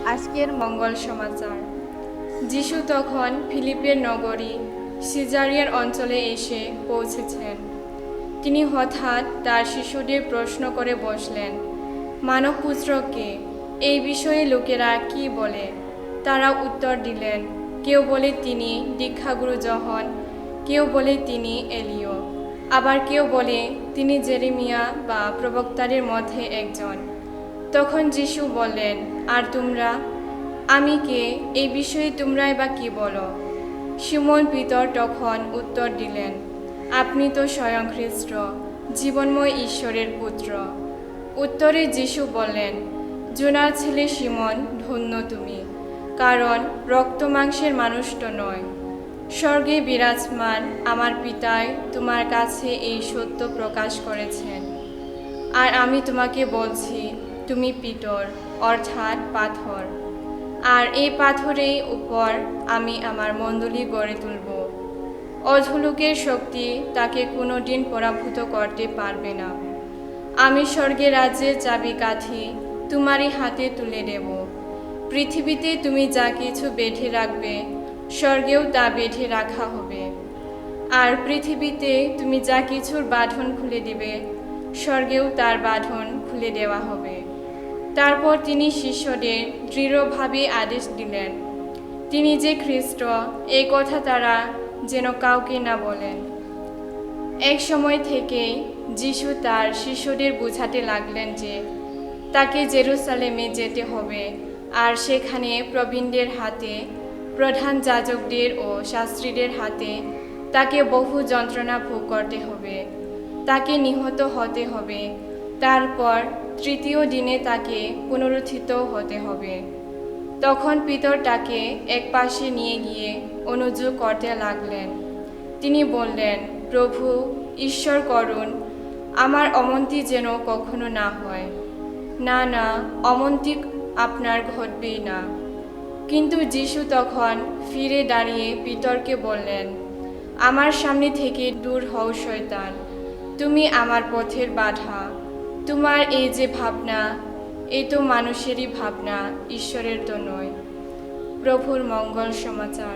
আজকের মঙ্গল সমাচার। যিশু তখন ফিলিপের নগরী সিজারিয়ার অঞ্চলে এসে পৌঁছেছেন। তিনি হঠাৎ তার শিশুদের প্রশ্ন করে বসলেন, মানবপুত্র কে? এই বিষয়ে লোকেরা কি বলে? তারা উত্তর দিলেন, কেউ বলে তিনি দীক্ষাগুরু যোহন, কেউ বলে তিনি এলিয়, আবার কেউ বলে তিনি জেরেমিয়া বা প্রবক্তাদের মধ্যে একজন। তখন যিশু বললেন, আর তোমরা? আমি কে? এই বিষয়ে তোমরাই বা কি বলো? সিমোন পিতর তখন উত্তর দিলেন, আপনি তো স্বয়ং খ্রিস্ট, জীবনময় ঈশ্বরের পুত্র। উত্তরে যিশু বললেন, জোনার ছেলে সিমন, ধন্য তুমি, কারণ রক্ত মাংসের মানুষ তো নয়, স্বর্গে বিরাজমান আমার পিতাই তোমার কাছে এই সত্য প্রকাশ করেছেন। আর আমি তোমাকে বলছি, তুমি পিতর, অর্থাৎ পাথর, আর এই পাথরের উপর আমি আমার মণ্ডলী গড়ে তুলব। অধোলোকের শক্তি তাকে কোনোদিন পরাভূত করতে পারবে না। আমি স্বর্গের রাজ্যের চাবিকাঠি তোমারই হাতে তুলে দেব। পৃথিবীতে তুমি যা কিছু বেঁধে রাখবে, স্বর্গেও তা বেঁধে রাখা হবে। আর পৃথিবীতে তুমি যা কিছুর বাঁধন খুলে দিবে, স্বর্গেও তার বাঁধন খুলে দেওয়া হবে। তারপর তিনি শিষ্যদের দৃঢ়ভাবে আদেশ দিলেন, তিনি যে খ্রিস্ট, এই কথা তারা যেন কাউকে না বলেন। এক সময় থেকেই যিশু তার শিষ্যদের বোঝাতে লাগলেন যে তাকে জেরুসালেমে যেতে হবে, আর সেখানে প্রবীণদের হাতে, প্রধান যাজকদের ও শাস্ত্রীদের হাতে তাকে বহু যন্ত্রণা ভোগ করতে হবে, তাকে নিহত হতে হবে, তারপর তৃতীয় দিনে তাকে পুনরুত্থিত হতে হবে। তখন পিতর তাকে এক পাশে নিয়ে গিয়ে অনুযোগ করতে লাগলেন। তিনি বললেন, প্রভু, ঈশ্বর করুন, আমার অমন্তি যেন কখনো না হয়। না না, অমন্তি আপনার ঘটবেই না। কিন্তু যিশু তখন ফিরে দাঁড়িয়ে পিতরকে বললেন, আমার সামনে থেকে দূর হও শয়তান, তুমি আমার পথের বাধা। তোমার এই যে ভাবনা, এই তো মানুষেরই ভাবনা, ঈশ্বরের তো নয়। প্রভুর মঙ্গল সমাচার।